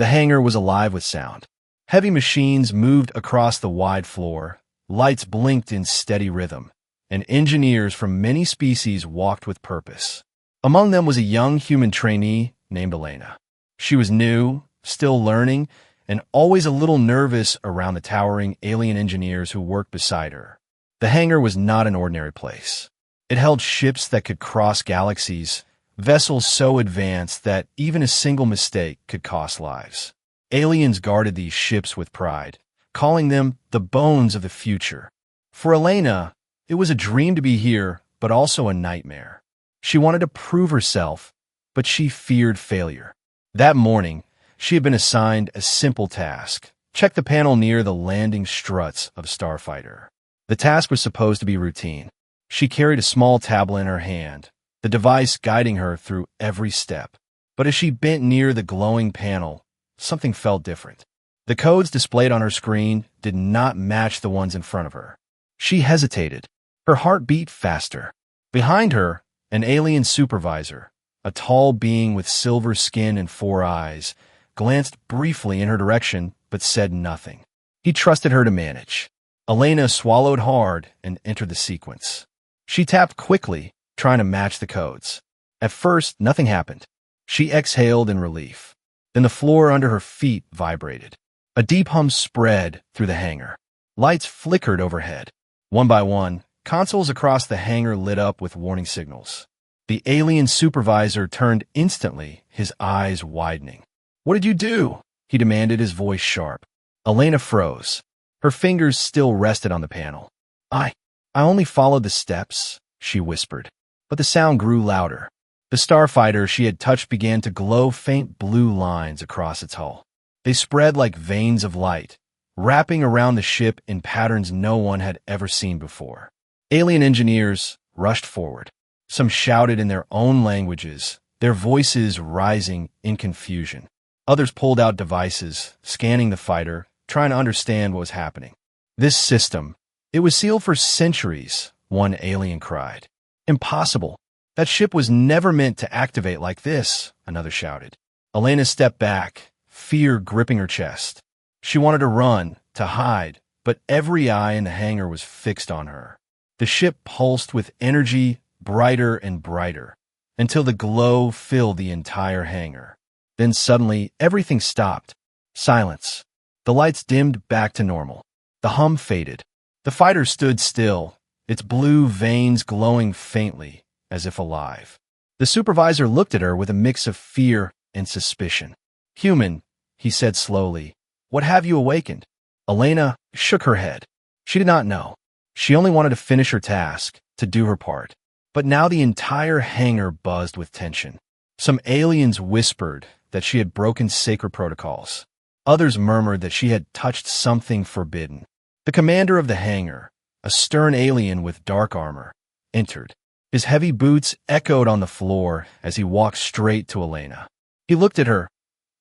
The hangar was alive with sound. Heavy machines moved across the wide floor, lights blinked in steady rhythm, and engineers from many species walked with purpose. Among them was a young human trainee named Elena. She was new, still learning, and always a little nervous around the towering alien engineers who worked beside her. The hangar was not an ordinary place. It held ships that could cross galaxies, vessels so advanced that even a single mistake could cost lives. Aliens guarded these ships with pride, calling them the bones of the future. For Elena, it was a dream to be here, but also a nightmare. She wanted to prove herself, but she feared failure. That morning, she had been assigned a simple task: check the panel near the landing struts of a starfighter. The task was supposed to be routine. She carried a small tablet in her hand, the device guiding her through every step. But as she bent near the glowing panel, something felt different. The codes displayed on her screen did not match the ones in front of her. She hesitated. Her heart beat faster. Behind her, an alien supervisor, a tall being with silver skin and 4 eyes, glanced briefly in her direction but said nothing. He trusted her to manage. Elena swallowed hard and entered the sequence. She tapped quickly, trying to match the codes. At first, nothing happened. She exhaled in relief. Then the floor under her feet vibrated. A deep hum spread through the hangar. Lights flickered overhead. One by one, consoles across the hangar lit up with warning signals. The alien supervisor turned instantly, his eyes widening. "What did you do?" he demanded, his voice sharp. Elena froze. Her fingers still rested on the panel. I only followed the steps," she whispered. But the sound grew louder. The starfighter she had touched began to glow faint blue lines across its hull. They spread like veins of light, wrapping around the ship in patterns no one had ever seen before. Alien engineers rushed forward. Some shouted in their own languages, their voices rising in confusion. Others pulled out devices, scanning the fighter, trying to understand what was happening. "This system, it was sealed for centuries," one alien cried. "Impossible. That ship was never meant to activate like this," another shouted. Elena stepped back, fear gripping her chest. She wanted to run, to hide, but every eye in the hangar was fixed on her. The ship pulsed with energy, brighter and brighter, until the glow filled the entire hangar. Then suddenly, everything stopped. Silence. The lights dimmed back to normal. The hum faded. The fighter stood still, its blue veins glowing faintly, as if alive. The supervisor looked at her with a mix of fear and suspicion. "Human," he said slowly, "what have you awakened?" Elena shook her head. She did not know. She only wanted to finish her task, to do her part. But now the entire hangar buzzed with tension. Some aliens whispered that she had broken sacred protocols. Others murmured that she had touched something forbidden. The commander of the hangar, a stern alien with dark armor, entered. His heavy boots echoed on the floor as he walked straight to Elena. He looked at her,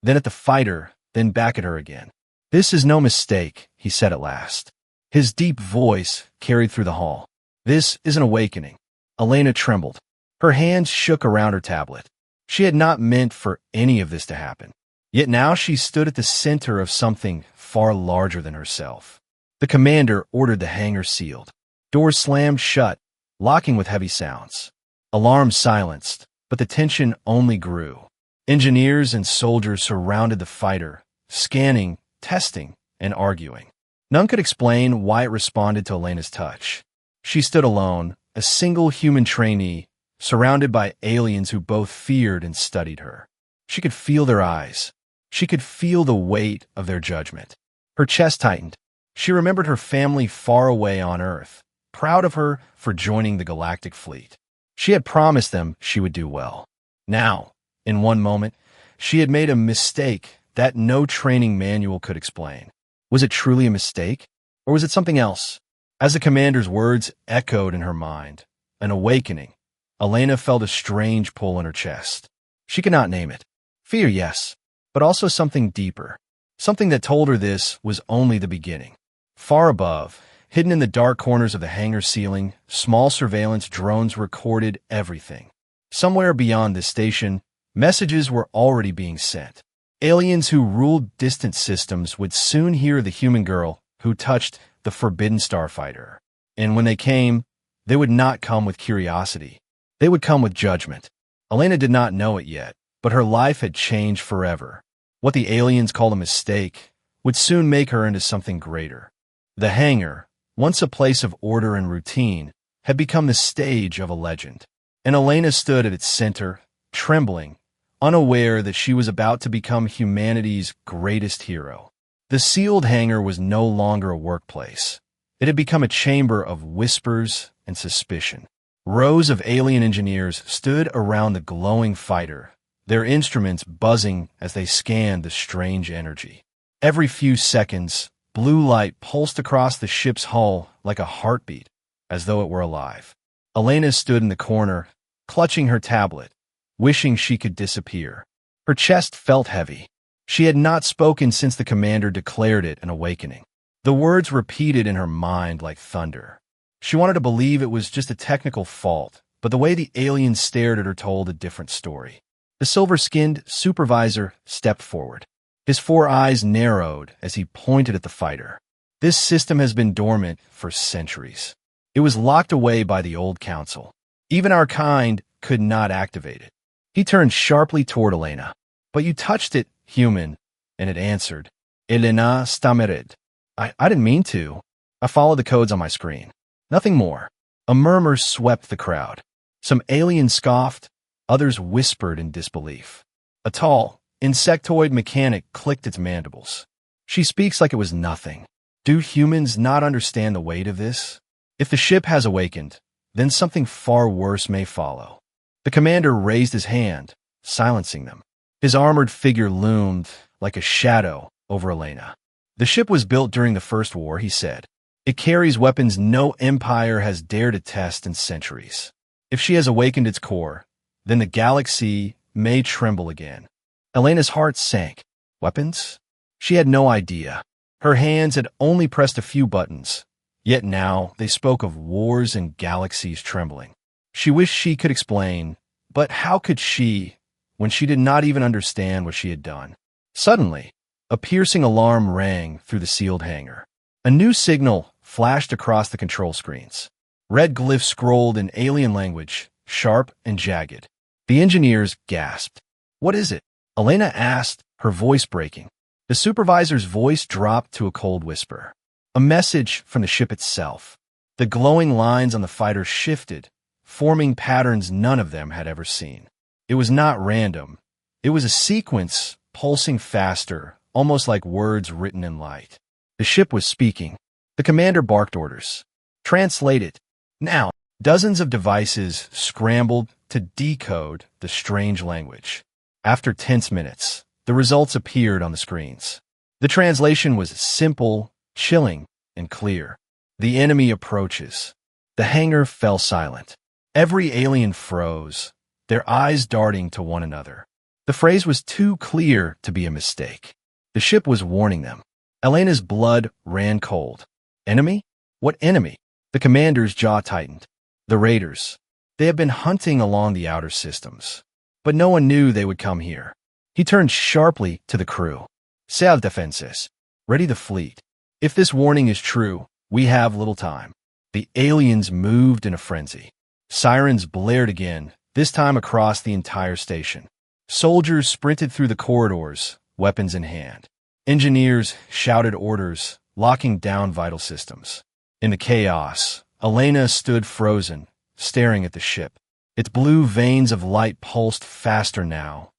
then at the fighter, then back at her again. "This is no mistake," he said at last. His deep voice carried through the hall. "This is an awakening." Elena trembled. Her hands shook around her tablet. She had not meant for any of this to happen. Yet now she stood at the center of something far larger than herself. The commander ordered the hangar sealed. Doors slammed shut, locking with heavy sounds. Alarms silenced, but the tension only grew. Engineers and soldiers surrounded the fighter, scanning, testing, and arguing. None could explain why it responded to Elena's touch. She stood alone, a single human trainee, surrounded by aliens who both feared and studied her. She could feel their eyes. She could feel the weight of their judgment. Her chest tightened. She remembered her family far away on Earth, proud of her for joining the galactic fleet. She had promised them she would do well. Now, in one moment, she had made a mistake that no training manual could explain. Was it truly a mistake, or was it something else? As the commander's words echoed in her mind, an awakening, Elena felt a strange pull in her chest. She could not name it. Fear, yes, but also something deeper. Something that told her this was only the beginning. Far above, hidden in the dark corners of the hangar ceiling, small surveillance drones recorded everything. Somewhere beyond this station, messages were already being sent. Aliens who ruled distant systems would soon hear the human girl who touched the forbidden starfighter. And when they came, they would not come with curiosity. They would come with judgment. Elena did not know it yet, but her life had changed forever. What the aliens called a mistake would soon make her into something greater. The hangar, once a place of order and routine, had become the stage of a legend. And Elena stood at its center, trembling, unaware that she was about to become humanity's greatest hero. The sealed hangar was no longer a workplace. It had become a chamber of whispers and suspicion. Rows of alien engineers stood around the glowing fighter, their instruments buzzing as they scanned the strange energy. Every few seconds, blue light pulsed across the ship's hull like a heartbeat, as though it were alive. Elena stood in the corner, clutching her tablet, wishing she could disappear. Her chest felt heavy. She had not spoken since the commander declared it an awakening. The words repeated in her mind like thunder. She wanted to believe it was just a technical fault, but the way the aliens stared at her told a different story. The silver-skinned supervisor stepped forward. His 4 eyes narrowed as he pointed at the fighter. This system has been dormant for centuries. It was locked away by the old council. Even our kind could not activate it. He turned sharply toward Elena. But you touched it, human, and it answered. Elena stammered. I didn't mean to. I followed the codes on my screen. Nothing more. A murmur swept the crowd. Some aliens scoffed, others whispered in disbelief. A tall, insectoid mechanic clicked its mandibles. She speaks like it was nothing. Do humans not understand the weight of this? If the ship has awakened, then something far worse may follow. The commander raised his hand, silencing them. His armored figure loomed like a shadow over Elena. The ship was built during the First War, he said. It carries weapons no empire has dared to test in centuries. If she has awakened its core, then the galaxy may tremble again. Elena's heart sank. Weapons? She had no idea. Her hands had only pressed a few buttons, yet now they spoke of wars and galaxies trembling. She wished she could explain, but how could she, when she did not even understand what she had done? Suddenly, a piercing alarm rang through the sealed hangar. A new signal flashed across the control screens. Red glyphs scrolled in alien language, sharp and jagged. The engineers gasped. What is it? Elena asked, her voice breaking. The supervisor's voice dropped to a cold whisper. A message from the ship itself. The glowing lines on the fighter shifted, forming patterns none of them had ever seen. It was not random. It was a sequence pulsing faster, almost like words written in light. The ship was speaking. The commander barked orders. Translate it. Now, dozens of devices scrambled to decode the strange language. After tense minutes, the results appeared on the screens. The translation was simple, chilling, and clear. The enemy approaches. The hangar fell silent. Every alien froze, their eyes darting to one another. The phrase was too clear to be a mistake. The ship was warning them. Elena's blood ran cold. Enemy? What enemy? The commander's jaw tightened. The raiders. They had been hunting along the outer systems. But no one knew they would come here. He turned sharply to the crew. Self-defenses. Ready the fleet. If this warning is true, we have little time. The aliens moved in a frenzy. Sirens blared again, this time across the entire station. Soldiers sprinted through the corridors, weapons in hand. Engineers shouted orders, locking down vital systems. In the chaos, Elena stood frozen, staring at the ship. Its blue veins of light pulsed faster now,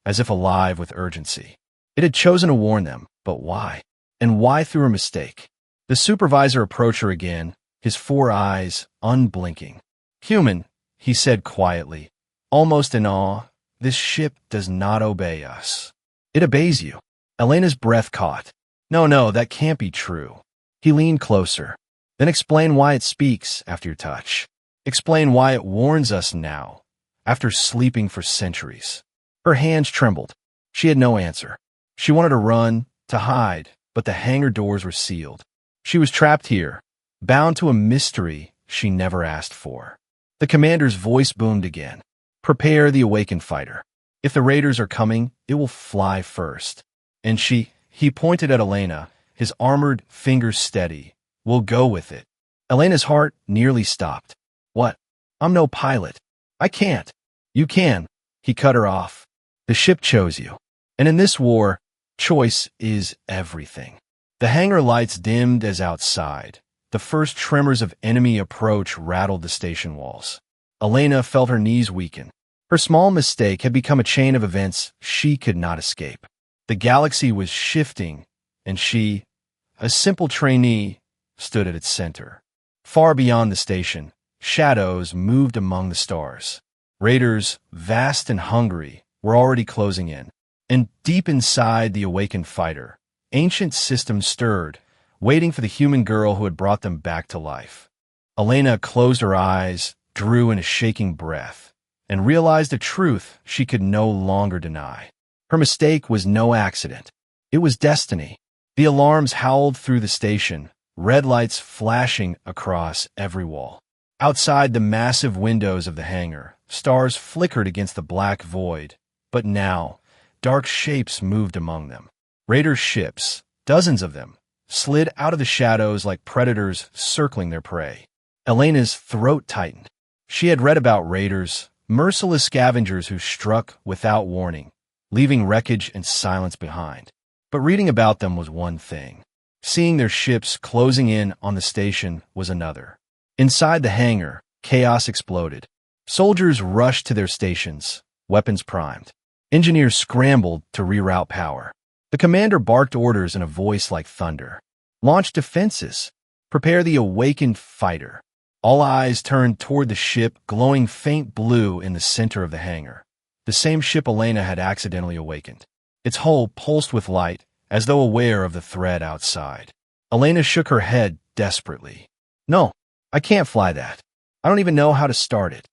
as if alive with urgency. It had chosen to warn them, but why? And why through a mistake? The supervisor approached her again, his 4 eyes unblinking. Human, he said quietly, almost in awe, this ship does not obey us. It obeys you. Elena's breath caught. No, that can't be true. He leaned closer. Then explain why it speaks after your touch. Explain why it warns us now, after sleeping for centuries. Her hands trembled. She had no answer. She wanted to run, to hide, but the hangar doors were sealed. She was trapped here, bound to a mystery she never asked for. The commander's voice boomed again. Prepare the awakened fighter. If the raiders are coming, it will fly first. And he pointed at Elena, his armored fingers steady. We'll go with it. Elena's heart nearly stopped. What? I'm no pilot. I can't. You can. He cut her off. The ship chose you. And in this war, choice is everything. The hangar lights dimmed as outside. The first tremors of enemy approach rattled the station walls. Elena felt her knees weaken. Her small mistake had become a chain of events she could not escape. The galaxy was shifting, and she, a simple trainee, stood at its center. Far beyond the station, shadows moved among the stars. Raiders, vast and hungry, were already closing in. And deep inside the awakened fighter, ancient systems stirred, waiting for the human girl who had brought them back to life. Elena closed her eyes, drew in a shaking breath, and realized a truth she could no longer deny. Her mistake was no accident. It was destiny. The alarms howled through the station, red lights flashing across every wall. Outside the massive windows of the hangar, stars flickered against the black void, but now, dark shapes moved among them. Raider ships, dozens of them, slid out of the shadows like predators circling their prey. Elena's throat tightened. She had read about raiders, merciless scavengers who struck without warning, leaving wreckage and silence behind. But reading about them was one thing. Seeing their ships closing in on the station was another. Inside the hangar, chaos exploded. Soldiers rushed to their stations, weapons primed. Engineers scrambled to reroute power. The commander barked orders in a voice like thunder. Launch defenses. Prepare the awakened fighter. All eyes turned toward the ship glowing faint blue in the center of the hangar. The same ship Elena had accidentally awakened. Its hull pulsed with light, as though aware of the threat outside. Elena shook her head desperately. No, I can't fly that. I don't even know how to start it.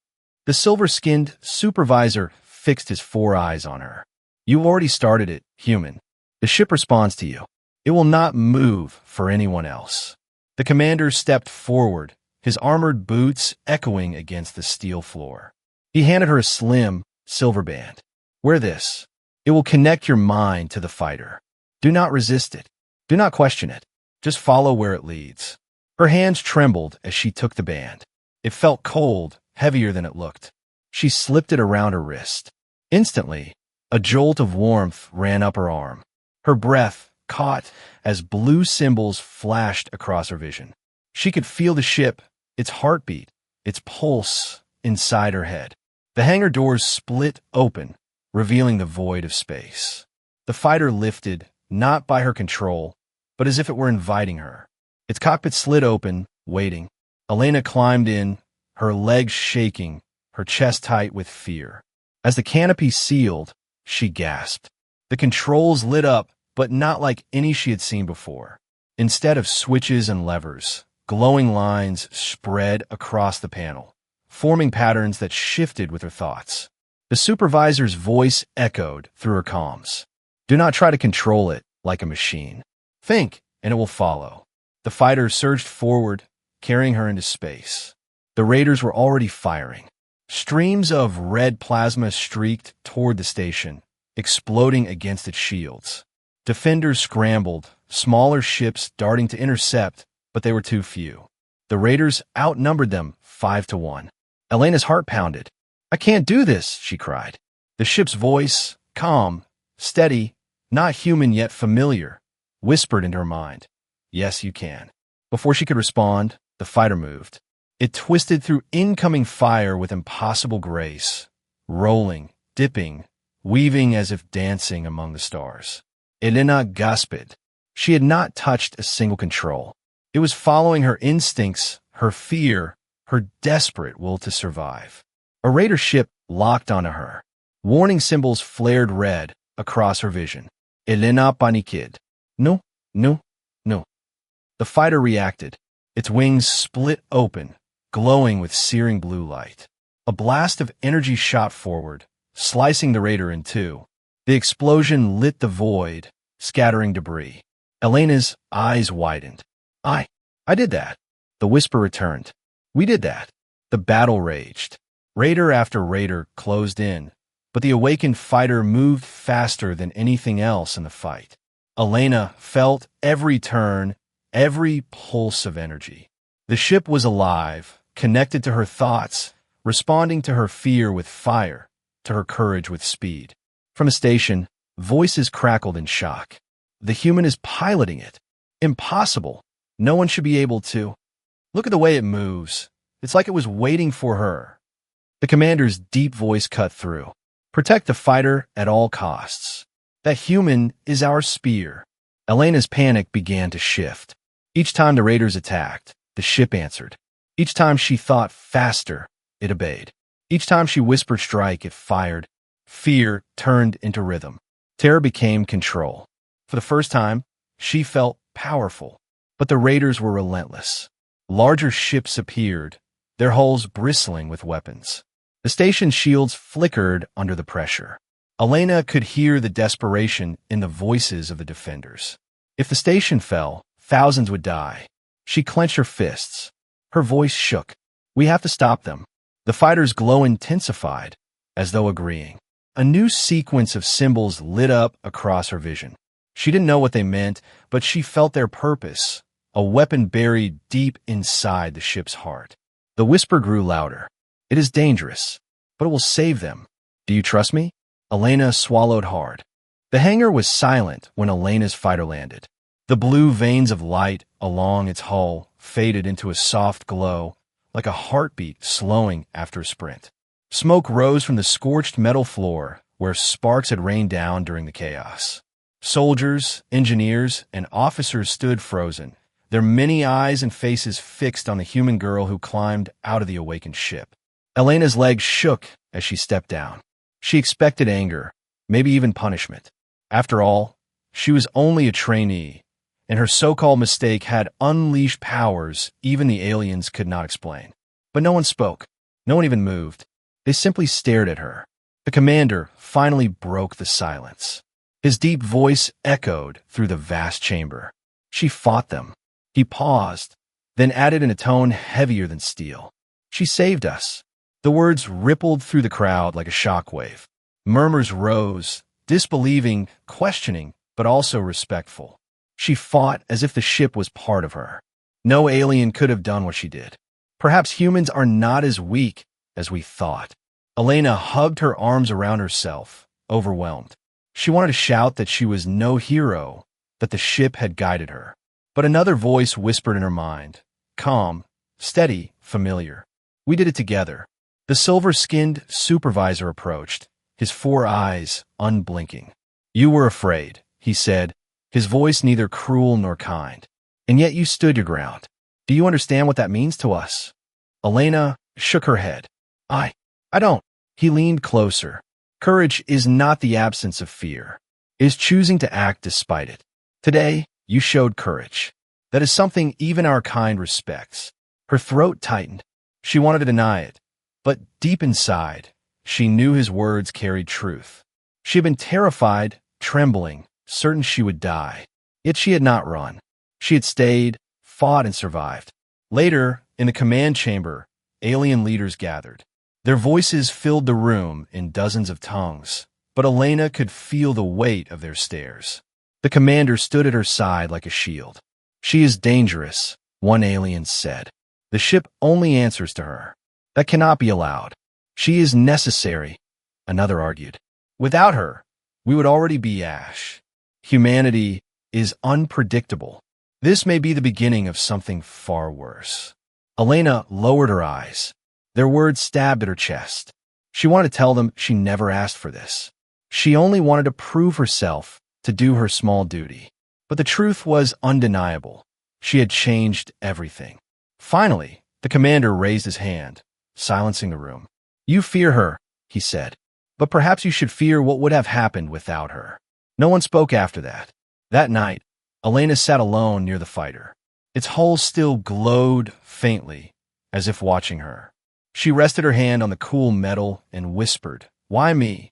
The silver-skinned supervisor fixed his 4 eyes on her. You've already started it, human. The ship responds to you. It will not move for anyone else. The commander stepped forward, his armored boots echoing against the steel floor. He handed her a slim, silver band. Wear this. It will connect your mind to the fighter. Do not resist it. Do not question it. Just follow where it leads. Her hands trembled as she took the band. It felt cold, heavier than it looked. She slipped it around her wrist. Instantly, a jolt of warmth ran up her arm. Her breath caught as blue symbols flashed across her vision. She could feel the ship, its heartbeat, its pulse inside her head. The hangar doors split open, revealing the void of space. The fighter lifted, not by her control, but as if it were inviting her. Its cockpit slid open, waiting. Elena climbed in, her legs shaking, her chest tight with fear. As the canopy sealed, she gasped. The controls lit up, but not like any she had seen before. Instead of switches and levers, glowing lines spread across the panel, forming patterns that shifted with her thoughts. The supervisor's voice echoed through her comms. Do not try to control it like a machine. Think, and it will follow. The fighter surged forward, carrying her into space. The raiders were already firing. Streams of red plasma streaked toward the station, exploding against its shields. Defenders scrambled, smaller ships darting to intercept, but they were too few. The raiders outnumbered them 5-1. Elena's heart pounded. I can't do this, she cried. The ship's voice, calm, steady, not human yet familiar, whispered into her mind. Yes, you can. Before she could respond, the fighter moved. It twisted through incoming fire with impossible grace, rolling, dipping, weaving as if dancing among the stars. Elena gasped. She had not touched a single control. It was following her instincts, her fear, her desperate will to survive. A raider ship locked onto her. Warning symbols flared red across her vision. Elena paniqued. No, no, no. The fighter reacted. Its wings split open, glowing with searing blue light. A blast of energy shot forward, slicing the raider in two. The explosion lit the void, scattering debris. Elena's eyes widened. I did that. The whisper returned. We did that. The battle raged. Raider after raider closed in, but the awakened fighter moved faster than anything else in the fight. Elena felt every turn, every pulse of energy. The ship was alive, connected to her thoughts, responding to her fear with fire, to her courage with speed. From a station, voices crackled in shock. The human is piloting it. Impossible. No one should be able to. Look at the way it moves. It's like it was waiting for her. The commander's deep voice cut through. Protect the fighter at all costs. That human is our spear. Elena's panic began to shift. Each time the raiders attacked, the ship answered. Each time she thought faster, it obeyed. Each time she whispered strike, it fired. Fear turned into rhythm. Terror became control. For the first time, she felt powerful. But the raiders were relentless. Larger ships appeared, their hulls bristling with weapons. The station's shields flickered under the pressure. Elena could hear the desperation in the voices of the defenders. If the station fell, thousands would die. She clenched her fists. Her voice shook. We have to stop them. The fighter's glow intensified, as though agreeing. A new sequence of symbols lit up across her vision. She didn't know what they meant, but she felt their purpose, a weapon buried deep inside the ship's heart. The whisper grew louder. It is dangerous, but it will save them. Do you trust me? Elena swallowed hard. The hangar was silent when Elena's fighter landed. The blue veins of light along its hull faded into a soft glow, like a heartbeat slowing after a sprint. Smoke rose from the scorched metal floor where sparks had rained down during the chaos. Soldiers, engineers, and officers stood frozen, their many eyes and faces fixed on the human girl who climbed out of the awakened ship. Elena's legs shook as she stepped down. She expected anger, maybe even punishment. After all, she was only a trainee, and her so-called mistake had unleashed powers even the aliens could not explain. But no one spoke. No one even moved. They simply stared at her. The commander finally broke the silence. His deep voice echoed through the vast chamber. She fought them. He paused, then added in a tone heavier than steel. She saved us. The words rippled through the crowd like a shockwave. Murmurs rose, disbelieving, questioning, but also respectful. She fought as if the ship was part of her. No alien could have done what she did. Perhaps humans are not as weak as we thought. Elena hugged her arms around herself, overwhelmed. She wanted to shout that she was no hero, that the ship had guided her. But another voice whispered in her mind, calm, steady, familiar. We did it together. The silver-skinned supervisor approached, his 4 eyes unblinking. You were afraid, he said, his voice neither cruel nor kind. And yet you stood your ground. Do you understand what that means to us? Elena shook her head. I don't. He leaned closer. Courage is not the absence of fear. It is choosing to act despite it. Today, you showed courage. That is something even our kind respects. Her throat tightened. She wanted to deny it. But deep inside, she knew his words carried truth. She had been terrified, trembling, certain she would die. Yet she had not run. She had stayed, fought, and survived. Later, in the command chamber, alien leaders gathered. Their voices filled the room in dozens of tongues, but Elena could feel the weight of their stares. The commander stood at her side like a shield. She is dangerous, one alien said. The ship only answers to her. That cannot be allowed. She is necessary, another argued. Without her, we would already be ash. Humanity is unpredictable. This may be the beginning of something far worse. Elena lowered her eyes. Their words stabbed at her chest. She wanted to tell them she never asked for this. She only wanted to prove herself, to do her small duty. But the truth was undeniable. She had changed everything. Finally, the commander raised his hand, silencing the room. You fear her, he said. But perhaps you should fear what would have happened without her. No one spoke after that. That night, Elena sat alone near the fighter. Its hull still glowed faintly, as if watching her. She rested her hand on the cool metal and whispered, Why me?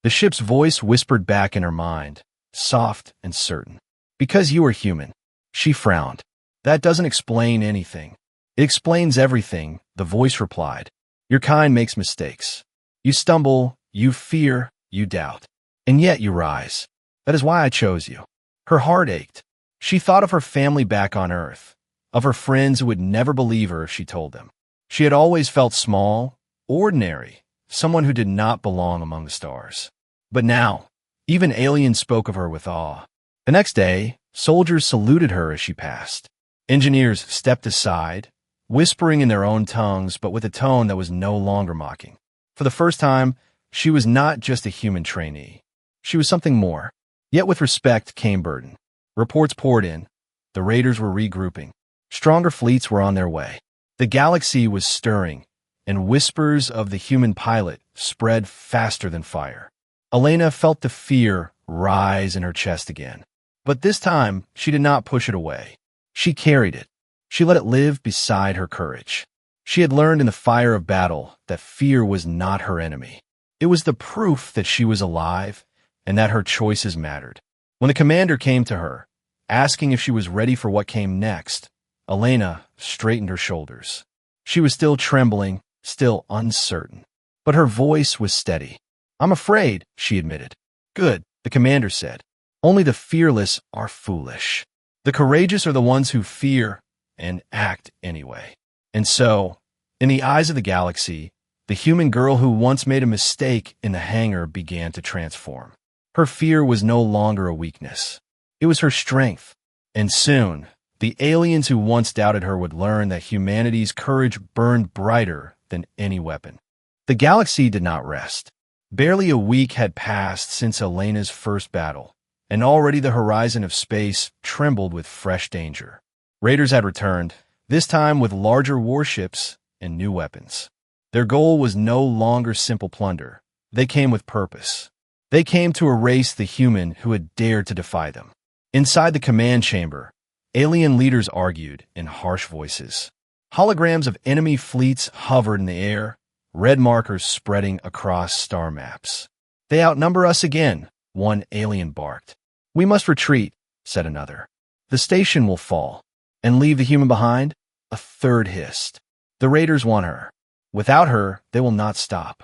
The ship's voice whispered back in her mind, soft and certain. Because you are human. She frowned. That doesn't explain anything. It explains everything, the voice replied. Your kind makes mistakes. You stumble, You fear, you doubt, and yet you rise. That is why I chose you." Her heart ached. She thought of her family back on Earth, of her friends who would never believe her if she told them. She had always felt small, ordinary, someone who did not belong among the stars. But now, even aliens spoke of her with awe. The next day, soldiers saluted her as she passed. Engineers stepped aside, whispering in their own tongues, but with a tone that was no longer mocking. For the first time, she was not just a human trainee. She was something more. Yet with respect came burden. Reports poured in. The raiders were regrouping. Stronger fleets were on their way. The galaxy was stirring, and whispers of the human pilot spread faster than fire. Elena felt the fear rise in her chest again. But this time, she did not push it away. She carried it. She let it live beside her courage. She had learned in the fire of battle that fear was not her enemy. It was the proof that she was alive and that her choices mattered. When the commander came to her, asking if she was ready for what came next, Elena straightened her shoulders. She was still trembling, still uncertain. But her voice was steady. "I'm afraid," she admitted. "Good," the commander said. "Only the fearless are foolish. The courageous are the ones who fear and act anyway." And so, in the eyes of the galaxy, the human girl who once made a mistake in the hangar began to transform. Her fear was no longer a weakness. It was her strength. And soon, the aliens who once doubted her would learn that humanity's courage burned brighter than any weapon. The galaxy did not rest. Barely a week had passed since Elena's first battle, and already the horizon of space trembled with fresh danger. Raiders had returned, this time with larger warships and new weapons. Their goal was no longer simple plunder. They came with purpose. They came to erase the human who had dared to defy them. Inside the command chamber, alien leaders argued in harsh voices. Holograms of enemy fleets hovered in the air, red markers spreading across star maps. "They outnumber us again," one alien barked. "We must retreat," said another. "The station will fall." "And leave the human behind?" a third hissed. "The raiders want her. Without her, they will not stop."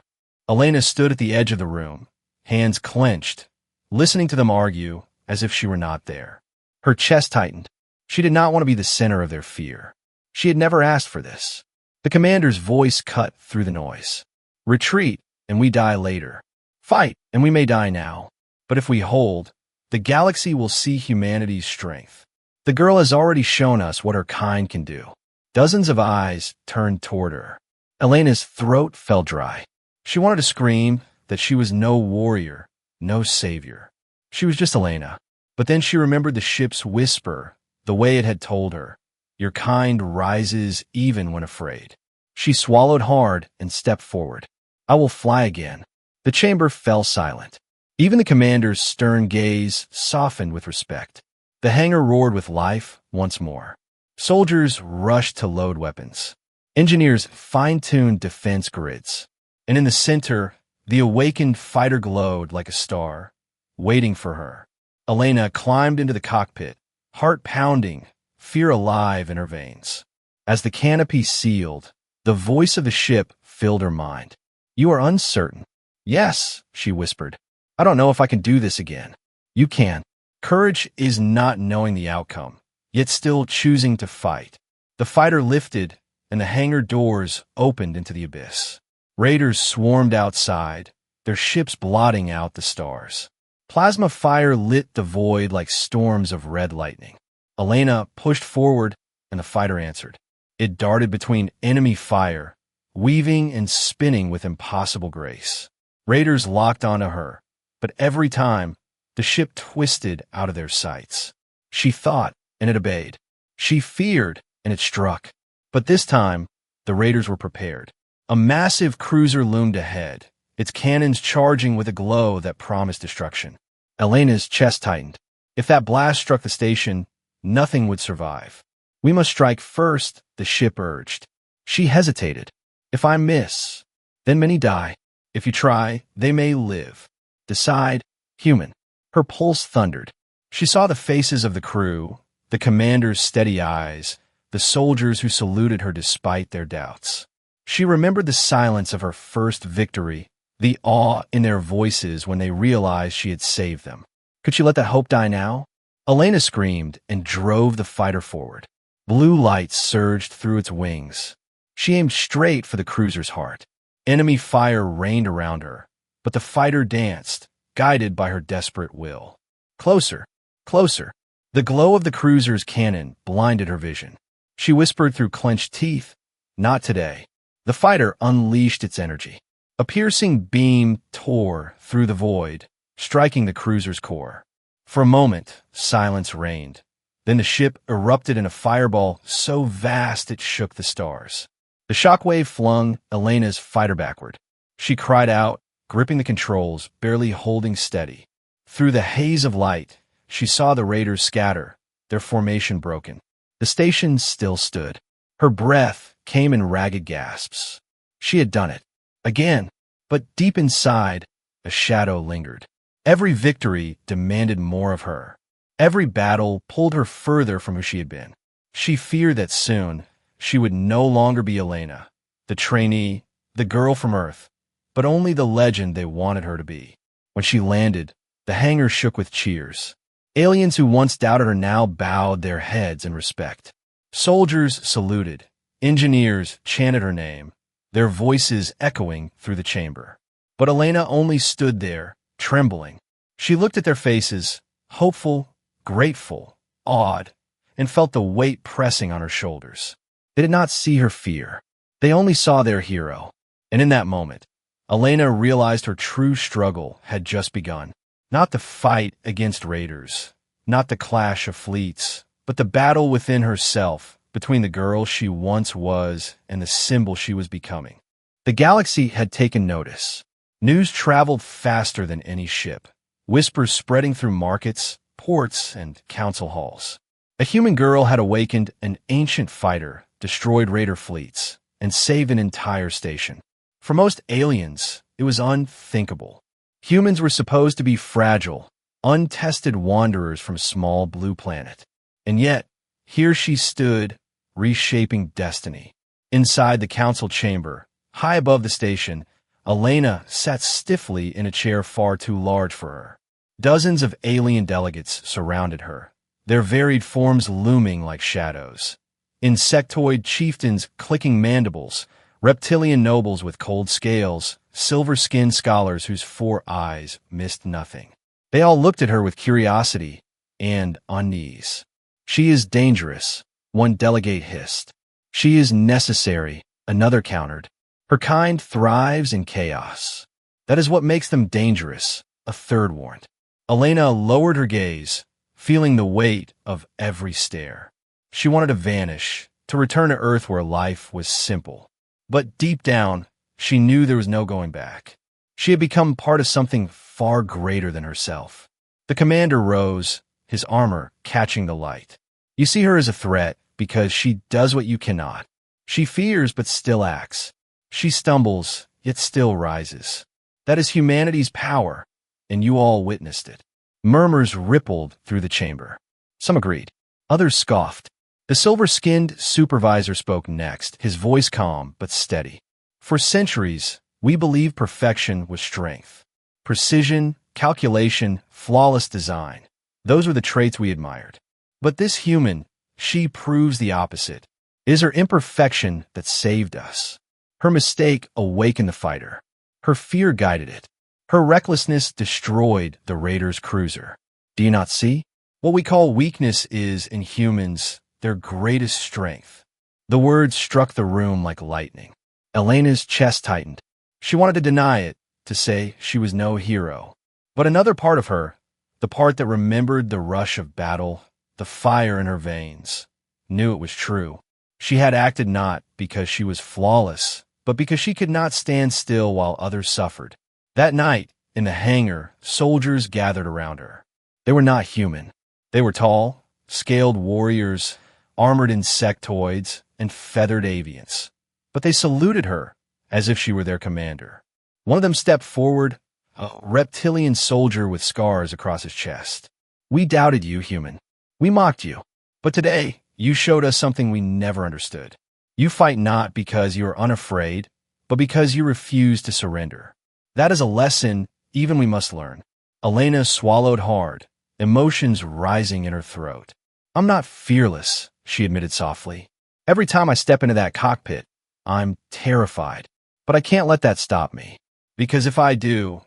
Elena stood at the edge of the room, hands clenched, listening to them argue as if she were not there. Her chest tightened. She did not want to be the center of their fear. She had never asked for this. The commander's voice cut through the noise. "Retreat, and we die later. Fight, and we may die now. But if we hold, the galaxy will see humanity's strength. The girl has already shown us what her kind can do." Dozens of eyes turned toward her. Elena's throat felt dry. She wanted to scream that she was no warrior, no savior. She was just Elena. But then she remembered the ship's whisper, the way it had told her, "Your kind rises even when afraid." She swallowed hard and stepped forward. "I will fly again." The chamber fell silent. Even the commander's stern gaze softened with respect. The hangar roared with life once more. Soldiers rushed to load weapons. Engineers fine-tuned defense grids. And in the center, the awakened fighter glowed like a star, waiting for her. Elena climbed into the cockpit, heart pounding, fear alive in her veins. As the canopy sealed, the voice of the ship filled her mind. "You are uncertain." "Yes," she whispered. "I don't know if I can do this again." "You can." Courage is not knowing the outcome, yet still choosing to fight. The fighter lifted, and the hangar doors opened into the abyss. Raiders swarmed outside, their ships blotting out the stars. Plasma fire lit the void like storms of red lightning. Elena pushed forward, and the fighter answered. It darted between enemy fire, weaving and spinning with impossible grace. Raiders locked onto her, but every time, the ship twisted out of their sights. She thought, and it obeyed. She feared, and it struck. But this time, the raiders were prepared. A massive cruiser loomed ahead, its cannons charging with a glow that promised destruction. Elena's chest tightened. If that blast struck the station, nothing would survive. "We must strike first," the ship urged. She hesitated. "If I miss, then many die. If you try, they may live. Decide, human." Her pulse thundered. She saw the faces of the crew, the commander's steady eyes, the soldiers who saluted her despite their doubts. She remembered the silence of her first victory, the awe in their voices when they realized she had saved them. Could she let that hope die now? Elena screamed and drove the fighter forward. Blue lights surged through its wings. She aimed straight for the cruiser's heart. Enemy fire rained around her, but the fighter danced, guided by her desperate will. Closer, closer. The glow of the cruiser's cannon blinded her vision. She whispered through clenched teeth, "Not today." The fighter unleashed its energy. A piercing beam tore through the void, striking the cruiser's core. For a moment, silence reigned. Then the ship erupted in a fireball so vast it shook the stars. The shockwave flung Elena's fighter backward. She cried out, gripping the controls, barely holding steady. Through the haze of light, she saw the raiders scatter, their formation broken. The station still stood. Her breath came in ragged gasps. She had done it. Again. But deep inside, a shadow lingered. Every victory demanded more of her. Every battle pulled her further from who she had been. She feared that soon, she would no longer be Elena, the trainee, the girl from Earth, but only the legend they wanted her to be. When she landed, the hangar shook with cheers. Aliens who once doubted her now bowed their heads in respect. Soldiers saluted. Engineers chanted her name, their voices echoing through the chamber. But Elena only stood there, trembling. She looked at their faces, hopeful, grateful, awed, and felt the weight pressing on her shoulders. They did not see her fear. They only saw their hero. And in that moment, Elena realized her true struggle had just begun. Not the fight against raiders, not the clash of fleets, but the battle within herself, between the girl she once was and the symbol she was becoming. The galaxy had taken notice. News traveled faster than any ship, whispers spreading through markets, ports, and council halls. A human girl had awakened an ancient fighter, destroyed raider fleets, and saved an entire station. For most aliens, it was unthinkable. Humans were supposed to be fragile, untested wanderers from a small blue planet. And yet, here she stood, reshaping destiny. Inside the council chamber, high above the station, Elena sat stiffly in a chair far too large for her. Dozens of alien delegates surrounded her, their varied forms looming like shadows. Insectoid chieftains clicking mandibles, reptilian nobles with cold scales, silver-skinned scholars whose 4 eyes missed nothing. They all looked at her with curiosity and unease. "She is dangerous," one delegate hissed. "She is necessary," another countered. "Her kind thrives in chaos. That is what makes them dangerous," a third warned. Elena lowered her gaze, feeling the weight of every stare. She wanted to vanish, to return to Earth where life was simple. But deep down, she knew there was no going back. She had become part of something far greater than herself. The commander rose, his armor catching the light. "You see her as a threat because she does what you cannot. She fears but still acts. She stumbles, yet still rises. That is humanity's power, and you all witnessed it." Murmurs rippled through the chamber. Some agreed. Others scoffed. The silver-skinned supervisor spoke next, his voice calm but steady. "For centuries, we believed perfection was strength. Precision, calculation, flawless design. Those were the traits we admired. But this human, she proves the opposite. It is her imperfection that saved us. Her mistake awakened the fighter. Her fear guided it. Her recklessness destroyed the raider's cruiser. Do you not see? What we call weakness is, in humans, their greatest strength." The words struck the room like lightning. Elena's chest tightened. She wanted to deny it, to say she was no hero. But another part of her, the part that remembered the rush of battle, the fire in her veins, knew it was true. She had acted not because she was flawless, but because she could not stand still while others suffered. That night, in the hangar, soldiers gathered around her. They were not human. They were tall, scaled warriors, armored insectoids, and feathered avians. But they saluted her as if she were their commander. One of them stepped forward, a reptilian soldier with scars across his chest. "We doubted you, human. We mocked you. But today, you showed us something we never understood. You fight not because you are unafraid, but because you refuse to surrender. That is a lesson even we must learn. Elena swallowed hard, emotions rising in her throat. I'm not fearless, she admitted softly. Every time I step into that cockpit, I'm terrified. But I can't let that stop me. Because if I do,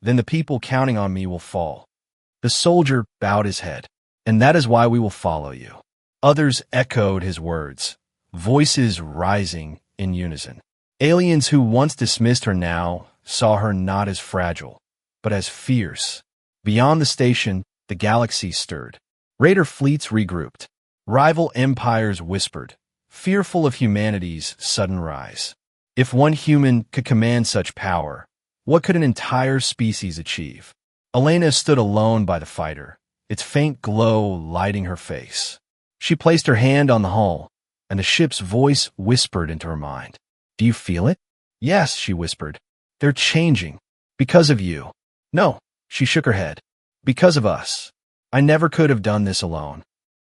then the people counting on me will fall. The soldier bowed his head. And that is why we will follow you. Others echoed his words, voices rising in unison. Aliens who once dismissed her now saw her not as fragile, but as fierce. Beyond the station, the galaxy stirred. Raider fleets regrouped. Rival empires whispered, fearful of humanity's sudden rise. If one human could command such power, what could an entire species achieve? Elena stood alone by the fighter, its faint glow lighting her face. She placed her hand on the hull, and the ship's voice whispered into her mind. Do you feel it? Yes, she whispered. They're changing. Because of you. No, she shook her head. Because of us. I never could have done this alone.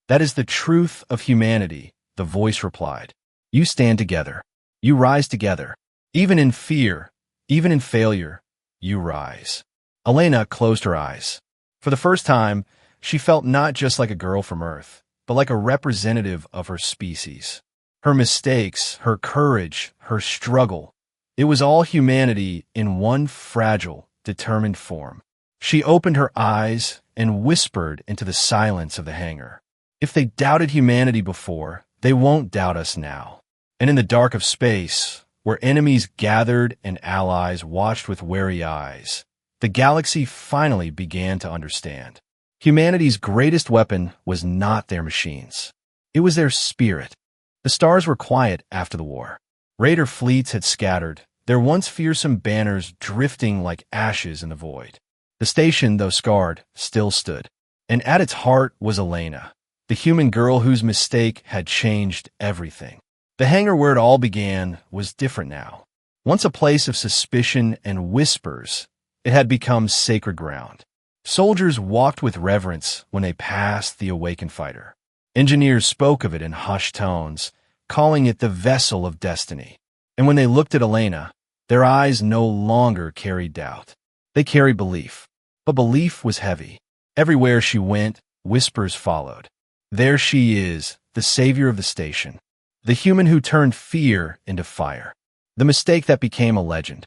That is the truth of humanity, the voice replied. You stand together. You rise together. Even in fear, even in failure, you rise. Elena closed her eyes. For the first time, she felt not just like a girl from Earth, but like a representative of her species. Her mistakes, her courage, her struggle. It was all humanity in one fragile, determined form. She opened her eyes and whispered into the silence of the hangar. If they doubted humanity before, they won't doubt us now. And in the dark of space, where enemies gathered and allies watched with wary eyes, the galaxy finally began to understand. Humanity's greatest weapon was not their machines. It was their spirit. The stars were quiet after the war. Raider fleets had scattered, their once fearsome banners drifting like ashes in the void. The station, though scarred, still stood. And at its heart was Elena, the human girl whose mistake had changed everything. The hangar where it all began was different now. Once a place of suspicion and whispers, it had become sacred ground. Soldiers walked with reverence when they passed the awakened fighter. Engineers spoke of it in hushed tones, calling it the vessel of destiny. And when they looked at Elena, their eyes no longer carried doubt. They carried belief. But belief was heavy. Everywhere she went, whispers followed. There she is, the savior of the station. The human who turned fear into fire. The mistake that became a legend.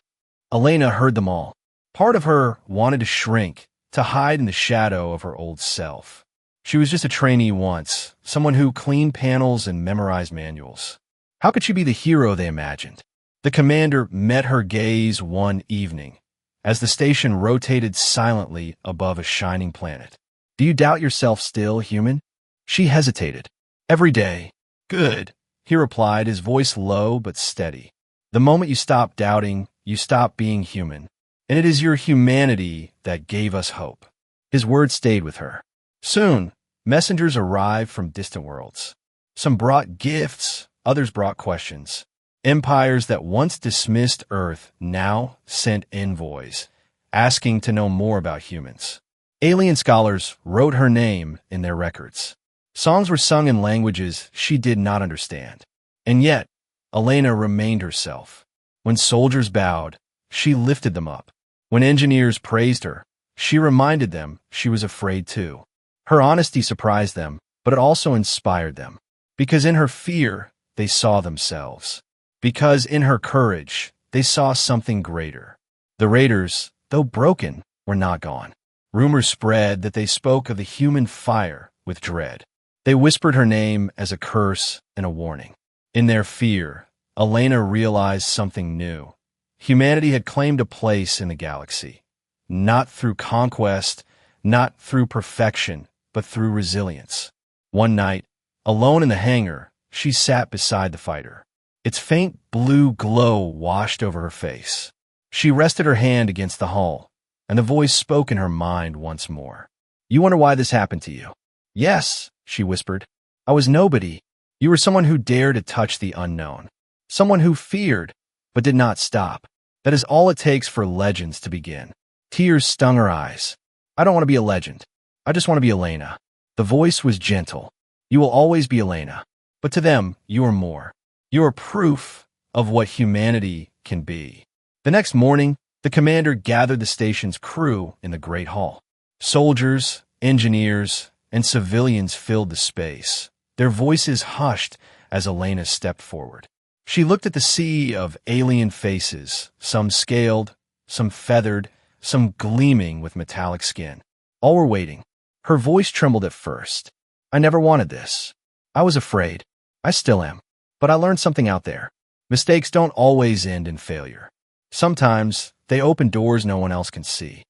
Elena heard them all. Part of her wanted to shrink, to hide in the shadow of her old self. She was just a trainee once, someone who cleaned panels and memorized manuals. How could she be the hero they imagined? The commander met her gaze one evening, as the station rotated silently above a shining planet. Do you doubt yourself still, human? She hesitated. Every day. Good, he replied, his voice low but steady. The moment you stop doubting, you stop being human. And it is your humanity that gave us hope. His words stayed with her. Soon, messengers arrived from distant worlds. Some brought gifts, others brought questions. Empires that once dismissed Earth now sent envoys, asking to know more about humans. Alien scholars wrote her name in their records. Songs were sung in languages she did not understand. And yet, Elena remained herself. When soldiers bowed, she lifted them up. When engineers praised her, she reminded them she was afraid too. Her honesty surprised them, but it also inspired them. Because in her fear, they saw themselves. Because in her courage, they saw something greater. The raiders, though broken, were not gone. Rumors spread that they spoke of the human fire with dread. They whispered her name as a curse and a warning. In their fear, Elena realized something new. Humanity had claimed a place in the galaxy, not through conquest, not through perfection, but through resilience. One night, alone in the hangar, she sat beside the fighter. Its faint blue glow washed over her face. She rested her hand against the hull, and the voice spoke in her mind once more. You wonder why this happened to you? Yes, she whispered. I was nobody. You were someone who dared to touch the unknown. Someone who feared, but did not stop. That is all it takes for legends to begin. Tears stung her eyes. I don't want to be a legend. I just want to be Elena. The voice was gentle. You will always be Elena. But to them, you are more. You are proof of what humanity can be. The next morning, The commander gathered the station's crew in the Great Hall. Soldiers, engineers, and civilians filled the space, their voices hushed as Elena stepped forward. She looked at the sea of alien faces, some scaled, some feathered, some gleaming with metallic skin. All were waiting. Her voice trembled at first. I never wanted this. I was afraid. I still am. But I learned something out there. Mistakes don't always end in failure. Sometimes they open doors no one else can see.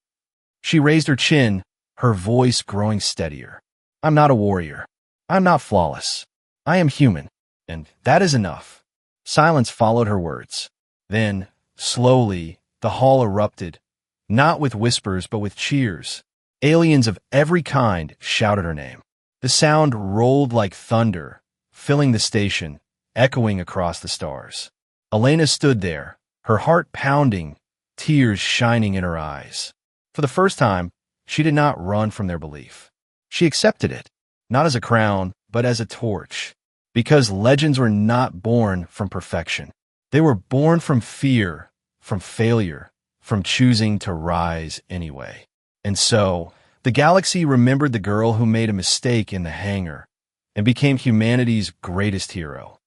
She raised her chin, her voice growing steadier. I'm not a warrior. I'm not flawless. I am human. And that is enough. Silence followed her words. Then, slowly, the hall erupted, not with whispers but with cheers. Aliens of every kind shouted her name. The sound rolled like thunder, filling the station, echoing across the stars. Elena stood there, her heart pounding, tears shining in her eyes. For the first time, she did not run from their belief. She accepted it, not as a crown, but as a torch. Because legends were not born from perfection. They were born from fear, from failure, from choosing to rise anyway. And so, the galaxy remembered the girl who made a mistake in the hangar and became humanity's greatest hero.